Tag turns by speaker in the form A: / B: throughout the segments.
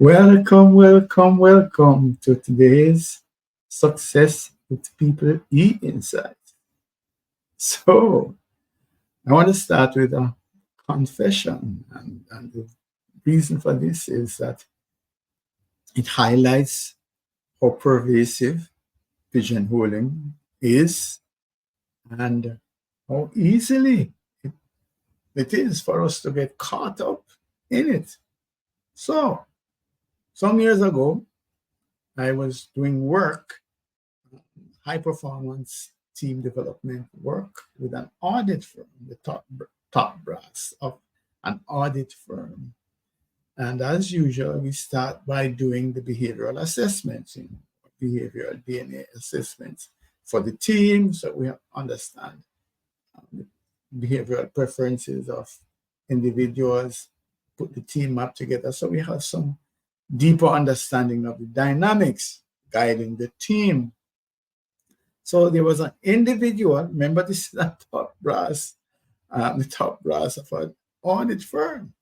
A: Welcome, welcome, welcome to today's Success with People Insight. So, I want to start with a confession, and the reason for this is that it highlights how pervasive pigeonholing is and how easily it is for us to get caught up in it. So, some years ago, I was doing work, high performance team development work with an audit firm, the top brass of an audit firm. And as usual, we start by doing the behavioral assessments, behavioral DNA assessments for the team, so we understand the behavioral preferences of individuals, put the team up together, so we have some deeper understanding of the dynamics guiding the team. So there was an individual, remember this is the top brass of an audit firm.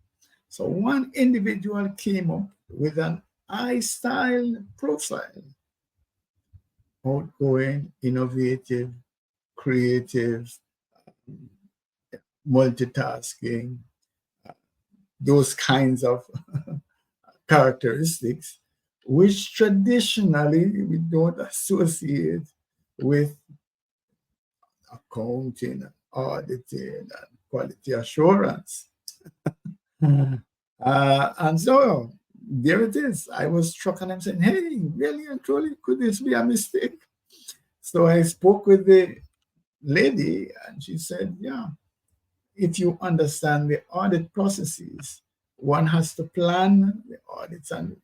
A: So one individual came up with an I-style profile: outgoing, innovative, creative, multitasking, those kinds of characteristics, which traditionally we don't associate with accounting, and auditing, and quality assurance. And so there it is. I was struck and I'm saying, hey, really and truly, could this be a mistake? So I spoke with the lady and she said, yeah, if you understand the audit processes, one has to plan the audits, and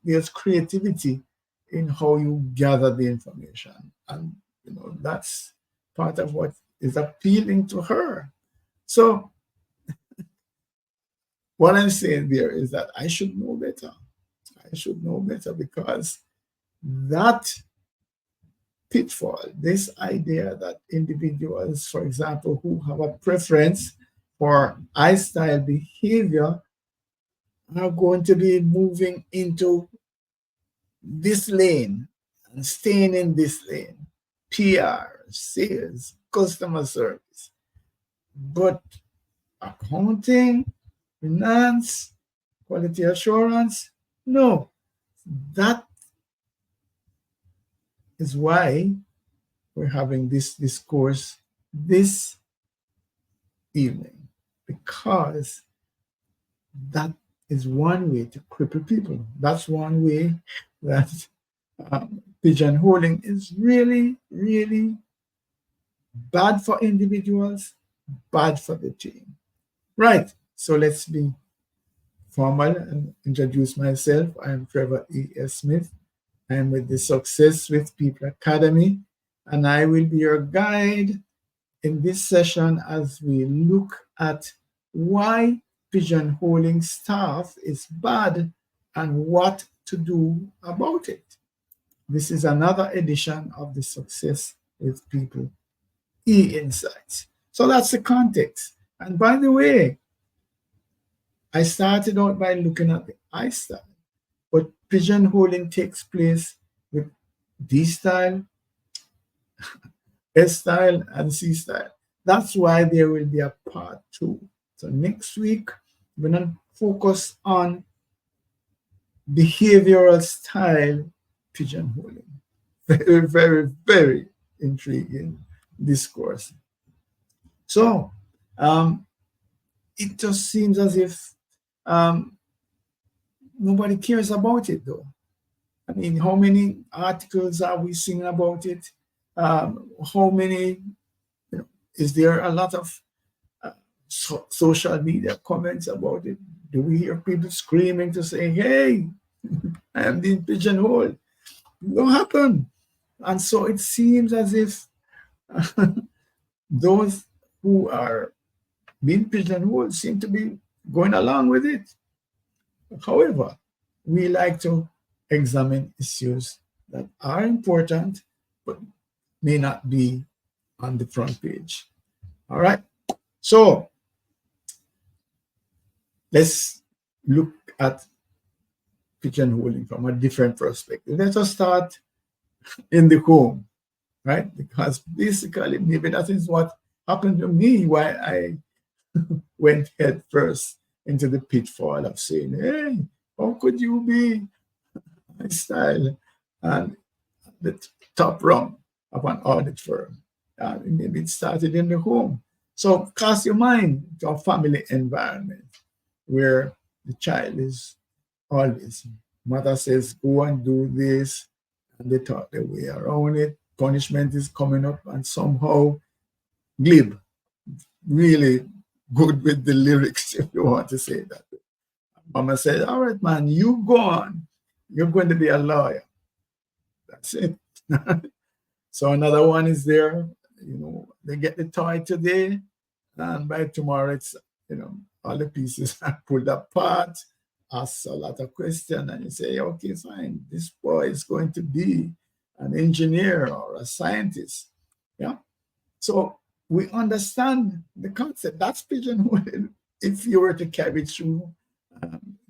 A: there's creativity in how you gather the information. And that's part of what is appealing to her. So what I'm saying there is that I should know better. I should know better, because that pitfall, this idea that individuals, for example, who have a preference for I-style behavior are going to be moving into this lane and staying in this lane: PR, sales, customer service. But accounting, finance, quality assurance, no. That is why we're having this discourse this evening, because that is one way to cripple people. That's one way that pigeonholing is really, really bad for individuals, bad for the team. Right. So let's be formal and introduce myself. I'm Trevor E.S. Smith. I'm with the Success with People Academy, and I will be your guide in this session as we look at why pigeonholing staff is bad and what to do about it. This is another edition of the Success with People Insights. So that's the context. And by the way, I started out by looking at the I style, but pigeonholing takes place with D style, S style, and C style. That's why there will be a part 2. So next week, we're going to focus on behavioral style pigeonholing. Very, very, very intriguing discourse. So it just seems as if nobody cares about it, though. I mean, how many articles are we seeing about it? How many, is there a lot of social media comments about it? Do we hear people screaming to say, hey, I am being pigeonholed? What happened? And so it seems as if those who are being pigeonholed seem to be going along with it. However, we like to examine issues that are important but may not be on the front page. All right. So let's look at pigeonholing from a different perspective. Let us start in the home, right? Because basically, maybe that is what happened to me, why I went head first into the pitfall of saying, hey, how could you be my style and the top rung of an audit firm? Maybe it started in the home. So cast your mind to a family environment where the child is always, mother says, go and do this, and they talk their way around it. Punishment is coming up, and somehow glib, really good with the lyrics, if you want to say that. Mama said, all right, man, you go on. You're going to be a lawyer. That's it. So another one is there, they get the toy today, and by tomorrow it's, all the pieces are pulled apart, ask a lot of questions, and you say, okay, fine, this boy is going to be an engineer or a scientist. Yeah. So we understand the concept. That's pigeonholing. If you were to carry it through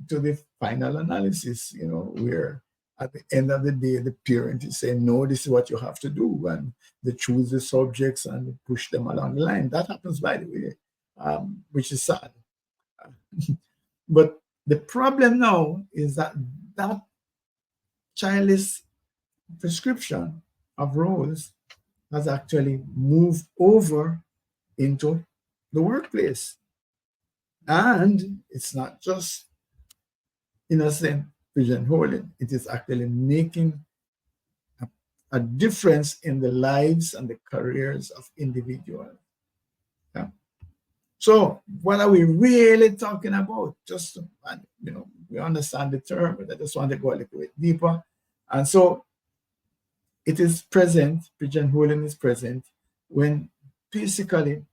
A: to the final analysis, where at the end of the day, the parent is saying, no, this is what you have to do. And they choose the subjects and push them along the line. That happens, by the way, which is sad. But the problem now is that that childish prescription of roles has actually moved over into the workplace. And it's not just innocent pigeonholing, it is actually making a difference in the lives and the careers of individuals. Yeah. So, what are we really talking about? Just, we understand the term, but I just want to go a little bit deeper. And so, it is present, pigeonholing is present when basically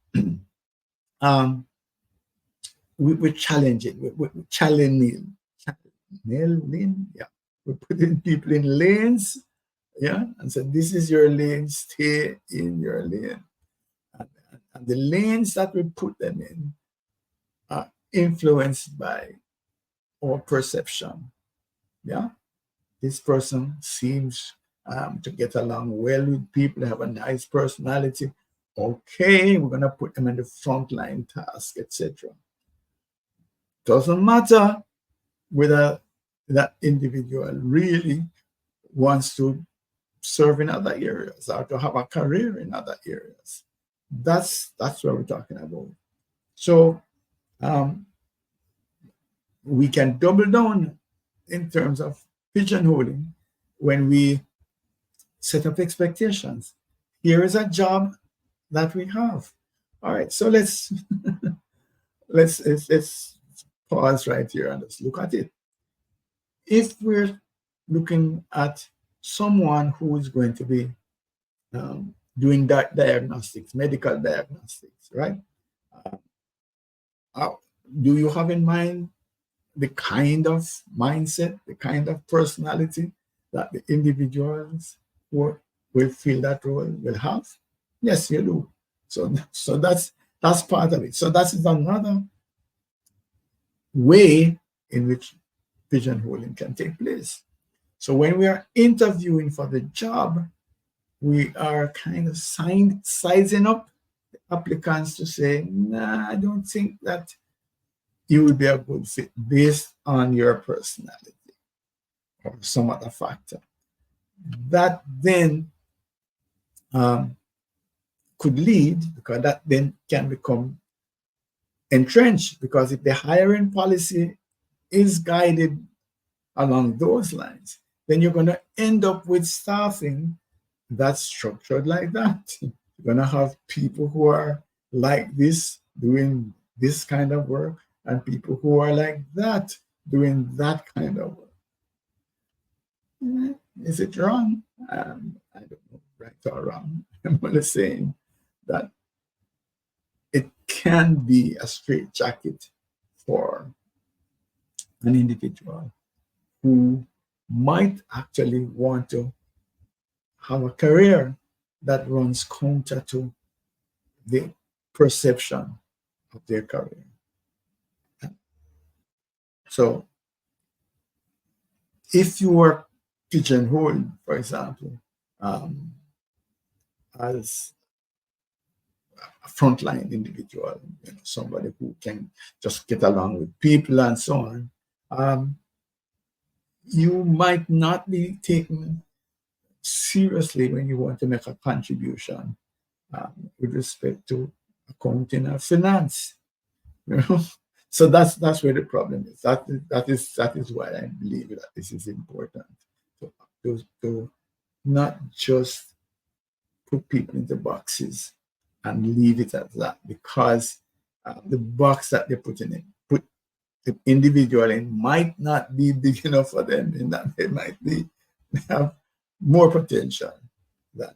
A: we challenge it, we're challenging, yeah. We're putting people in lanes, yeah, and so this is your lane, stay in your lane. And the lanes that we put them in are influenced by our perception. Yeah, this person seems to get along well with people, have a nice personality. Okay, we're gonna put them in the frontline task, etc. Doesn't matter whether that individual really wants to serve in other areas or to have a career in other areas. That's what we're talking about. So we can double down in terms of pigeonholing when we set up expectations. Here is a job that we have. All right, so let's let's pause right here and let's look at it. If we're looking at someone who is going to be doing that diagnostics, medical diagnostics, right? Do you have in mind the kind of mindset, the kind of personality that the individuals who will fill that role will have? Yes, you do. So that's part of it. So that is another way in which pigeonholing can take place. So when we are interviewing for the job, we are kind of sizing up the applicants to say, nah, I don't think that you will be a good fit based on your personality or some other factor. That then could lead, because that then can become entrenched, because if the hiring policy is guided along those lines, then you're going to end up with staffing that's structured like that. You're going to have people who are like this doing this kind of work, and people who are like that doing that kind of work. Is it wrong? I don't know, right or wrong. I'm only saying that it can be a straitjacket for an individual who might actually want to have a career that runs counter to the perception of their career. So if you were pigeonholed, for example, um, as a frontline individual, somebody who can just get along with people and so on, um, you might not be taken seriously when you want to make a contribution with respect to accounting or finance. You know, so that's where the problem is. That is why I believe that this is important to not just put people into boxes and leave it at that, because the box that they're put the individual in might not be big enough for them, in that they have more potential than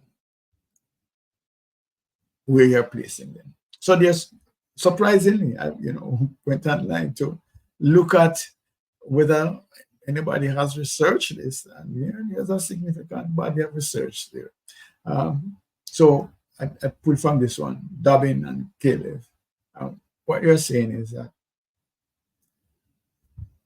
A: where you're placing them. So there's, surprisingly, I went online to look at whether anybody has researched this, and there's a significant body of research there. So I pulled from this one, Dobbin and Caleb. What you're saying is that,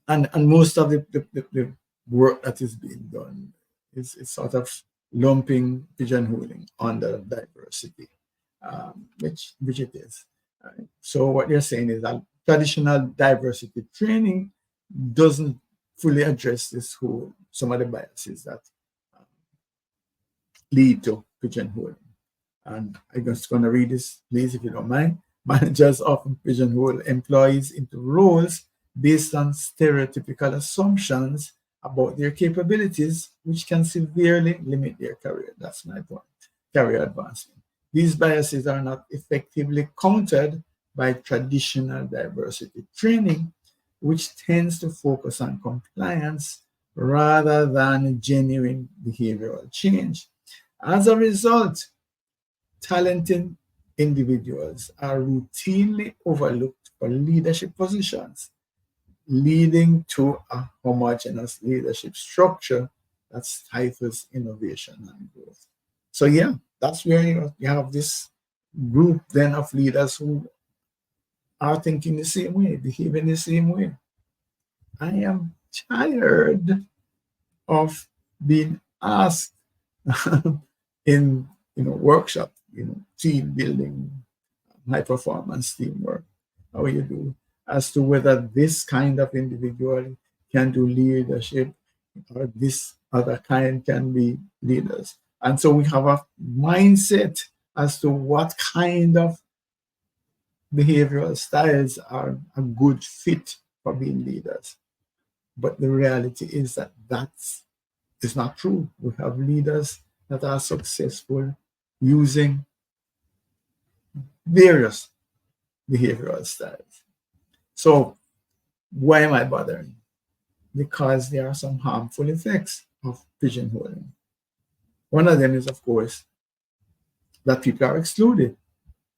A: and most of the work that is being done is sort of lumping pigeonholing under diversity, which it is. So what you're saying is that traditional diversity training doesn't fully address this whole, some of the biases that lead to pigeonholing. And I'm just going to read this, please, if you don't mind. Managers often pigeonhole employees into roles based on stereotypical assumptions about their capabilities, which can severely limit their career. That's my point. Career advancement. These biases are not effectively countered by traditional diversity training, which tends to focus on compliance rather than genuine behavioral change. As a result, talented individuals are routinely overlooked for leadership positions, leading to a homogeneous leadership structure that stifles innovation and growth. So yeah, that's where you have this group then of leaders who are thinking the same way, behaving the same way. I am tired of being asked in workshop, team building, high performance teamwork, how you do, as to whether this kind of individual can do leadership or this other kind can be leaders. And so we have a mindset as to what kind of behavioral styles are a good fit for being leaders. But the reality is that is not true. We have leaders that are successful using various behavioral styles. So why am I bothering? Because there are some harmful effects of pigeonholing. One of them is, of course, that people are excluded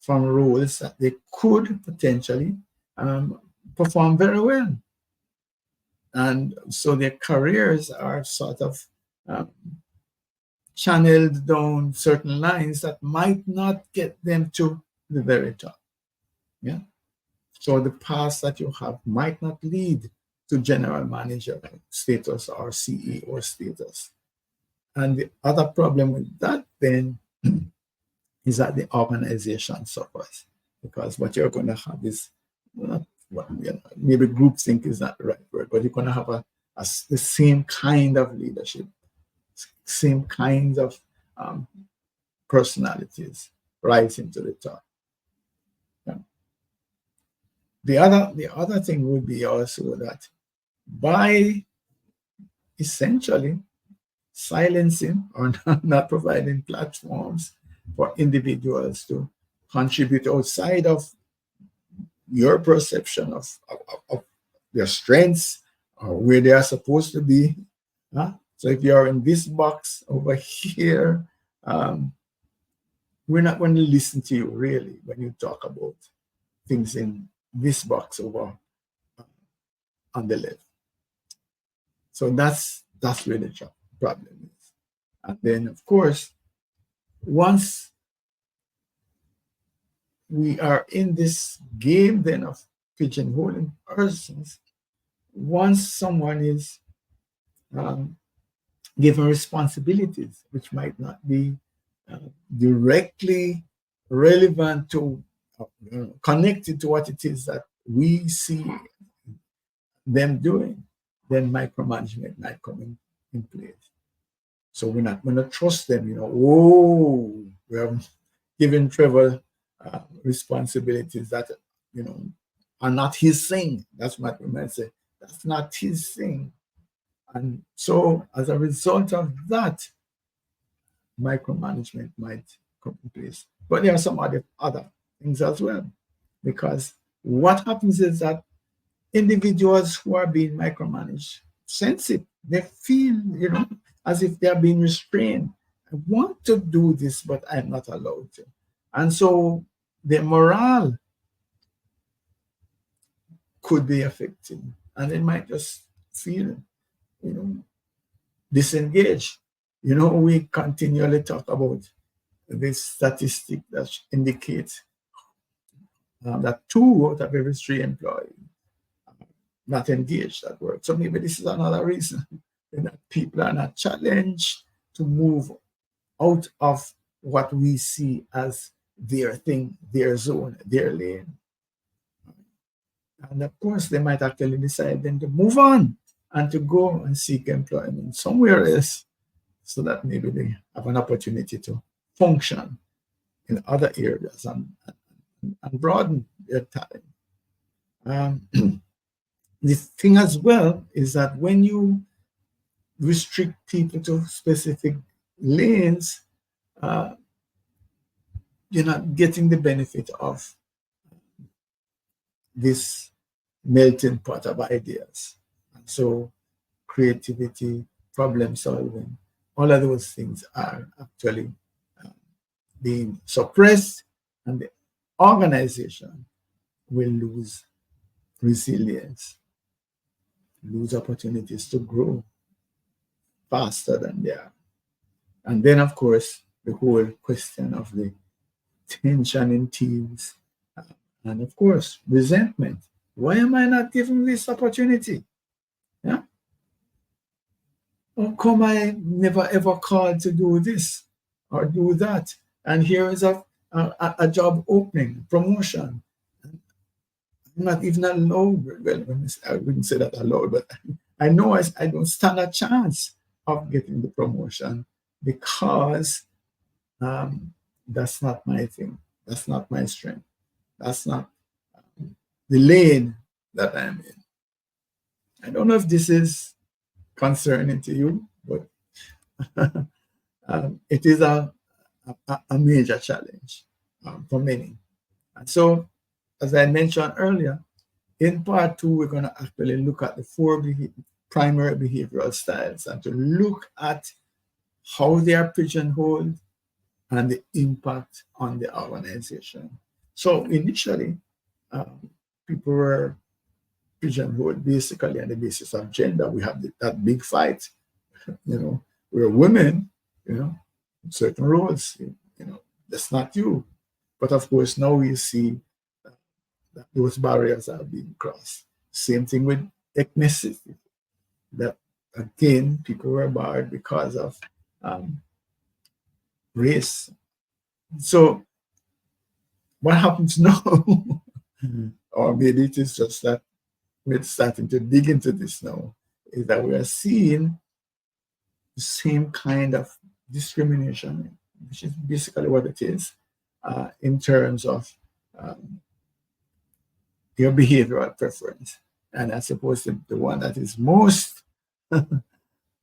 A: from roles that they could potentially perform very well. And so their careers are sort of channeled down certain lines that might not get them to the very top. Yeah. So the path that you have might not lead to general manager status or CEO status. And the other problem with that then is that the organization suffers, because what you're going to have is not maybe groupthink is not the right word, but you're going to have the same kind of leadership, same kinds of personalities rising to the top. Yeah. The other thing would be also that by essentially silencing or not providing platforms for individuals to contribute outside of your perception of their strengths or where they are supposed to be. So if you're in this box over here, we're not going to listen to you really when you talk about things in this box over on the left. So that's where the problem is. And then, of course, once we are in this game then of pigeonholing persons, once someone is um, given responsibilities which might not be uh, directly relevant to connected to what it is that we see them doing, then micromanagement might come in place. So we're not going to trust them, oh, we're giving Trevor responsibilities that, you know, are not his thing. That's what we might say. That's not his thing. And so as a result of that, micromanagement might come in place. But there are some other things as well. Because what happens is that individuals who are being micromanaged sense it. They feel, as if they are being restrained. I want to do this, but I'm not allowed to. And so their morale could be affected. And they might just feel, you know, disengaged. We continually talk about this statistic that indicates that 2 out of every 3 employees not engaged at work. So maybe this is another reason that people are not challenged to move out of what we see as their thing, their zone, their lane. And of course, they might actually decide then to move on and to go and seek employment somewhere else so that maybe they have an opportunity to function in other areas and broaden their talent. The thing as well is that when you restrict people to specific lanes, uh, you're not getting the benefit of this melting pot of ideas. And so creativity, problem solving, all of those things are actually uh, being suppressed, and the organization will lose resilience, lose opportunities to grow faster than they are. And then, of course, the whole question of the tension in teams, and of course, resentment. Why am I not given this opportunity? Yeah. How come I never ever called to do this or do that? And here is a job opening, promotion. I'm not even allowed. Well, I wouldn't say that allowed, but I know I don't stand a chance of getting the promotion because that's not my thing. That's not my strength. That's not the lane that I'm in. I don't know if this is concerning to you, but it is a major challenge for many. And so, as I mentioned earlier, in part 2, we're going to actually look at the 4 primary behavioral styles and to look at how they are pigeonholed and the impact on the organization. So initially, people were pigeonholed basically on the basis of gender. We have that big fight, we're women, certain roles, that's not you. But of course, now we see that those barriers are being crossed. Same thing with ethnicity, that again, people were barred because of race. So what happens now? Or maybe it is just that we're starting to dig into this now, is that we are seeing the same kind of discrimination, which is basically what it is, in terms of your behavioral preference. And I suppose the one that is most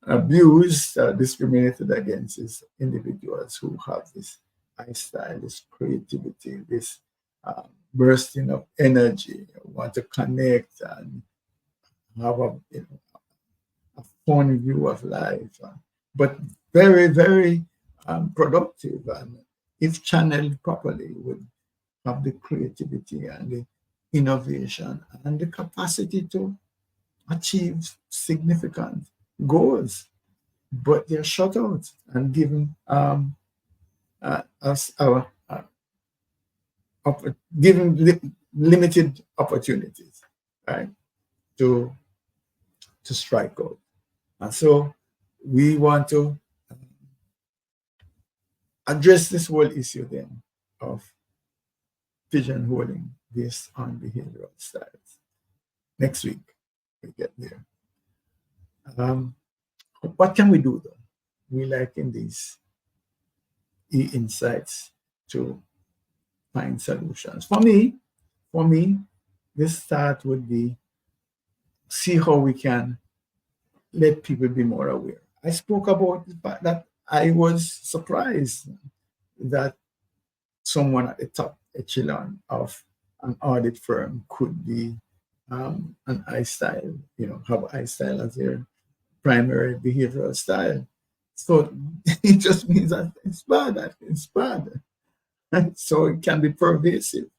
A: abused, discriminated against, is individuals who have this lifestyle, this creativity, this bursting of energy, want to connect and have a fun view of life, but very, very productive. And if channeled properly, would have the creativity and the innovation and the capacity to achieve significant goals. But they're shut out and given us given limited opportunities, right, to strike out. And so we want to address this whole issue then of pigeonholing based on behavioral styles. Next week, we get there. Um, what can we do though? We like in these insights to find solutions. For me, this start would be see how we can let people be more aware. I spoke about the fact that I was surprised that someone at the top echelon of an audit firm could be an I style, have I style as their primary behavioral style. So it just means that it's bad. It's bad. And so it can be pervasive.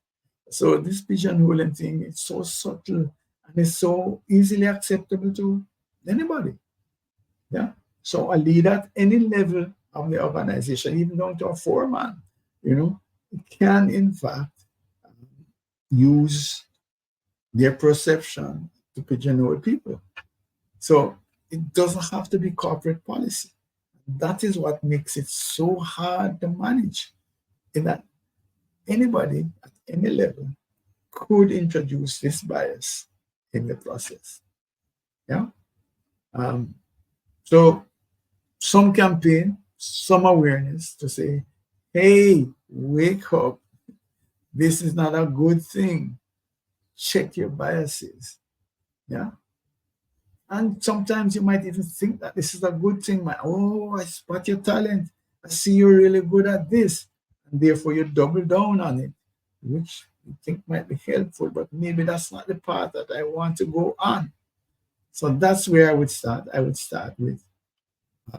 A: So this pigeonholing thing is so subtle and it's so easily acceptable to anybody. Yeah. So a leader at any level of the organization, even down to a foreman, can in fact use their perception to pigeonhole people. So it doesn't have to be corporate policy. That is what makes it so hard to manage. In that anybody at any level could introduce this bias in the process. Yeah. Um, so some campaign, some awareness to say, hey, wake up. This is not a good thing. Check your biases. Yeah. And sometimes you might even think that this is a good thing. Oh, I spot your talent. I see you're really good at this. And therefore you double down on it, which you think might be helpful, but maybe that's not the path that I want to go on. So that's where I would start. I would start with uh,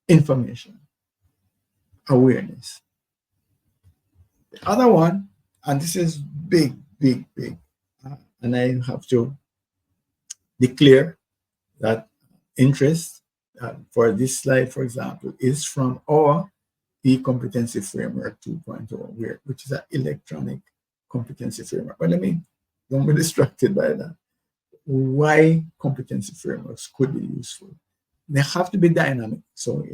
A: information, awareness. The other one, and this is big, big, big, and I have to declare that interest for this slide, for example, is from our e-competency framework 2.0, which is an electronic competency framework. But don't be distracted by that. Why competency frameworks could be useful. They have to be dynamic. So,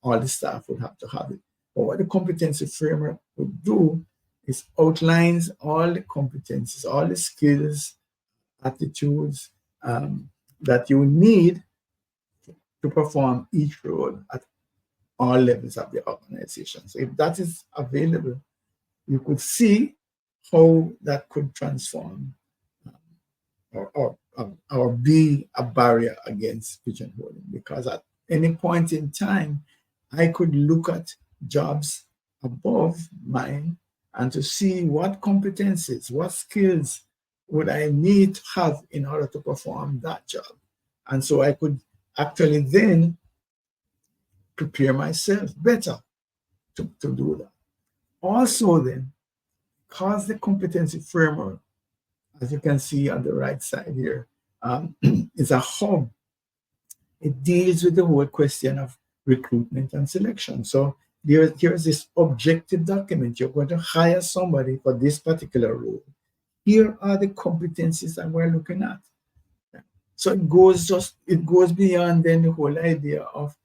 A: all the staff would have to have it. But what the competency framework would do is outlines all the competencies, all the skills, attitudes that you need to perform each role at all levels of the organization. So if that is available, you could see how that could transform or be a barrier against pigeonholing. Because at any point in time, I could look at jobs above mine and to see what competencies, what skills would I need to have in order to perform that job. And so I could actually then prepare myself better to do that. Also then, because the competency framework, as you can see on the right side here, is a hub. It deals with the whole question of recruitment and selection. So here's this objective document. You're going to hire somebody for this particular role. Here are the competencies that we're looking at. So it goes beyond then the whole idea of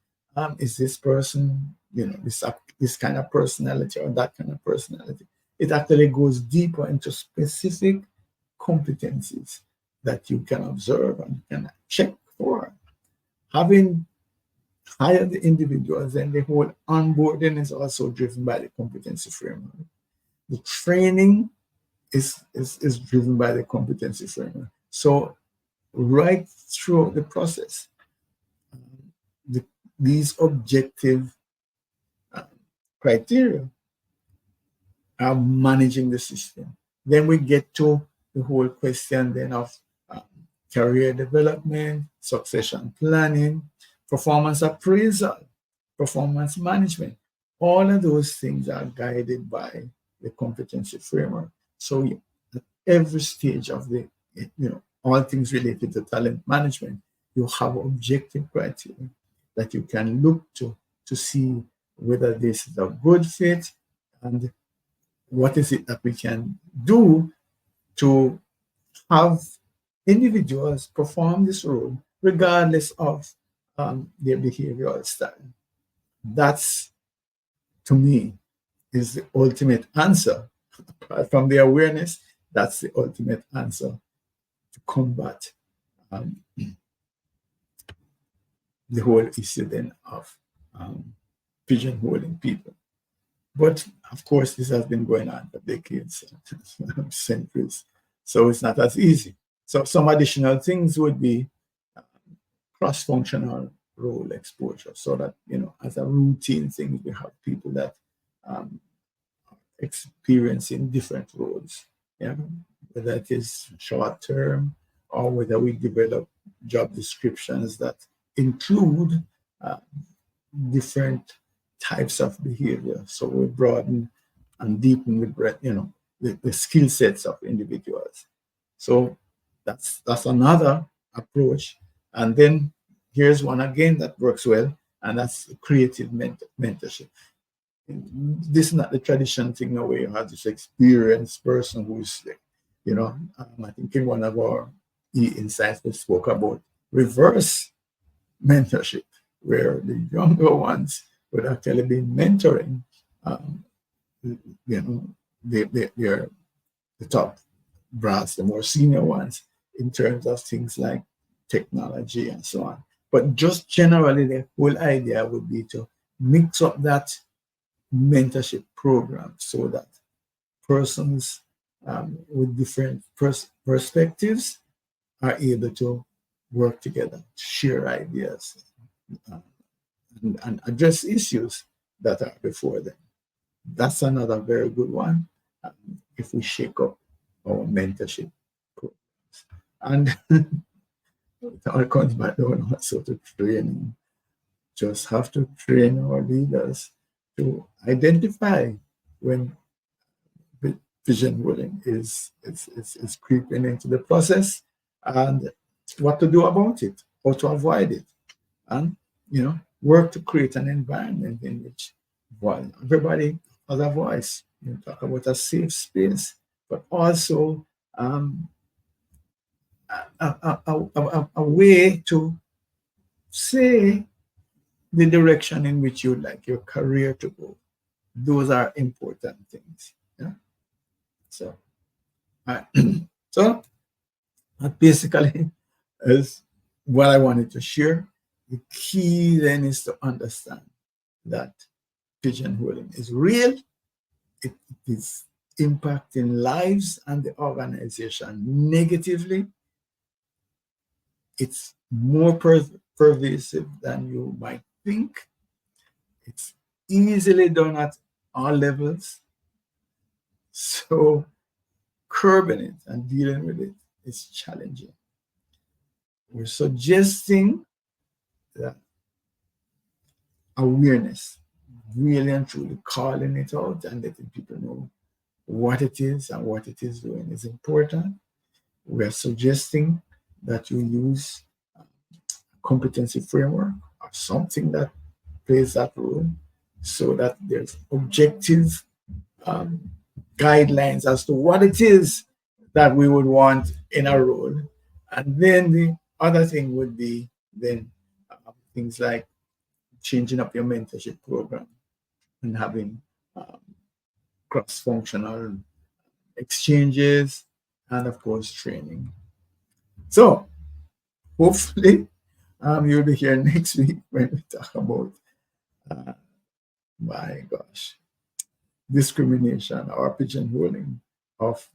A: is this person, this kind of personality or that kind of personality. It actually goes deeper into specific competencies that you can observe and can check for. Having hired the individuals, then the whole onboarding is also driven by the competency framework. The training is driven by the competency framework. So right through the process, these objective criteria are managing the system. Then we get to the whole question then of career development, succession planning, performance appraisal, performance management. All of those things are guided by the competency framework. So at every stage of all things related to talent management, you have objective criteria that you can look to see whether this is a good fit and what is it that we can do to have individuals perform this role regardless of their behavioral style. That's, to me, is the ultimate answer. Apart from the awareness, that's the ultimate answer to combat um, the whole issue then of um, pigeonholing people. But of course, this has been going on for decades, centuries. So it's not as easy. So some additional things would be cross-functional role exposure, so that, as a routine thing, we have people that um, experiencing different roles, yeah, whether it is short term or whether we develop job descriptions that include uh, different types of behavior. So we broaden and deepen the skill sets of individuals. So that's another approach. And then here's one again that works well, and that's creative mentorship. This is not the traditional thing now where you have this experienced person who's, I think in one of our insights we spoke about reverse mentorship, where the younger ones would actually be mentoring, um, they're the top brass, the more senior ones, in terms of things like technology and so on. But just generally, the whole idea would be to mix up that mentorship program so that persons with different perspectives are able to work together, share ideas, uh, and address issues that are before them. That's another very good one if we shake up our mentorship programs. And it all comes back down also to training. Just have to train our leaders to identify when pigeonholing is creeping into the process, and what to do about it, how to avoid it, and work to create an environment in which everybody has a voice. You talk about a safe space, but also a way to say the direction in which you'd like your career to go. Those are important things. Yeah. So, so that basically is what I wanted to share. The key then is to understand that pigeonholing is real. It is impacting lives and the organization negatively. It's more pervasive than you might think. It's easily done at all levels. So curbing it and dealing with it is challenging. We're suggesting that awareness, really and truly calling it out and letting people know what it is and what it is doing is important. We are suggesting that you use a competency framework or something that plays that role, so that there's objective um, guidelines as to what it is that we would want in a role. And then the other thing would be then things like changing up your mentorship program and having um, cross-functional exchanges and, of course, training. So hopefully you'll be here next week when we talk about, uh, my gosh, discrimination or pigeonholing of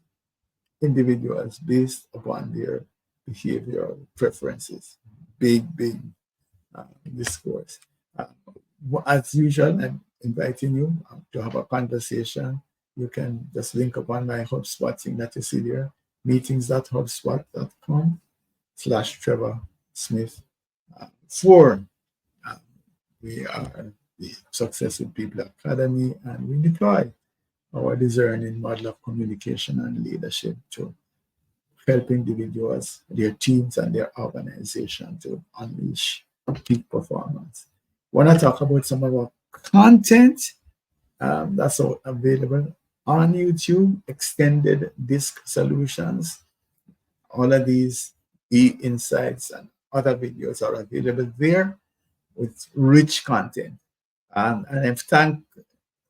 A: individuals based upon their behavioral preferences. Big discourse. Uh, as usual, I'm inviting you to have a conversation. You can just link upon my HubSpot thing that you see there, meetings.hubspot.com/Trevor Smith 4. We are the Success with People Academy, and we deploy our discerning model of communication and leadership to help individuals, their teams, and their organization to unleash peak performance. Want to talk about some of our content that's available on YouTube, extended disc solutions, all of these insights and other videos are available there with rich content. And I've thanked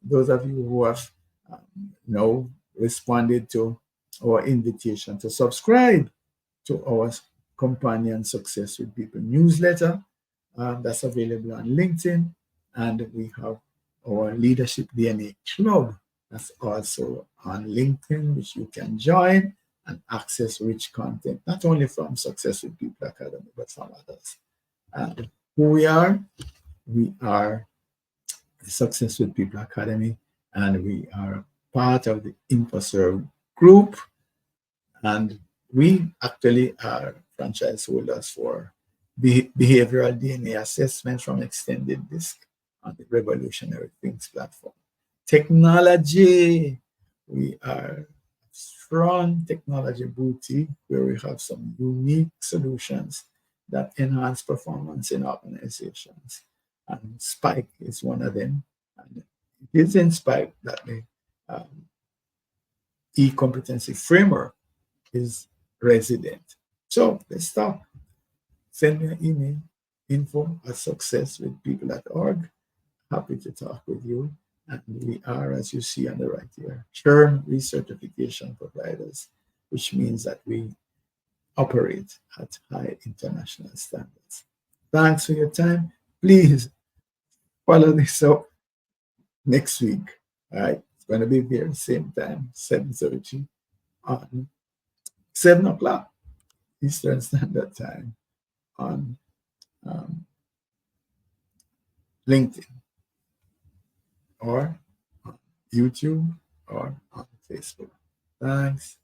A: those of you who have responded to our invitation to subscribe to our Companion Success with People newsletter that's available on LinkedIn. And we have our Leadership DNA Club that's also on LinkedIn, which you can join and access rich content, not only from Success with People Academy, but from others. And who we are the Success with People Academy, and we are part of the InfoServe group, and we actually are franchise holders for behavioral DNA assessment from Extended Disc on the Revolutionary Things platform. Technology, we are a strong technology boutique where we have some unique solutions that enhance performance in organizations. And Spike is one of them. And it is in Spike that the e-competency framework is resident. So let's talk. Send me an email, info@successwithpeople.org. Happy to talk with you. And we are, as you see on the right here, term recertification providers, which means that we operate at high international standards. Thanks for your time. Please follow this up next week. All right. It's going to be there, same time, 7:30 on 7 o'clock Eastern Standard Time on um, LinkedIn or on YouTube or on Facebook. Thanks.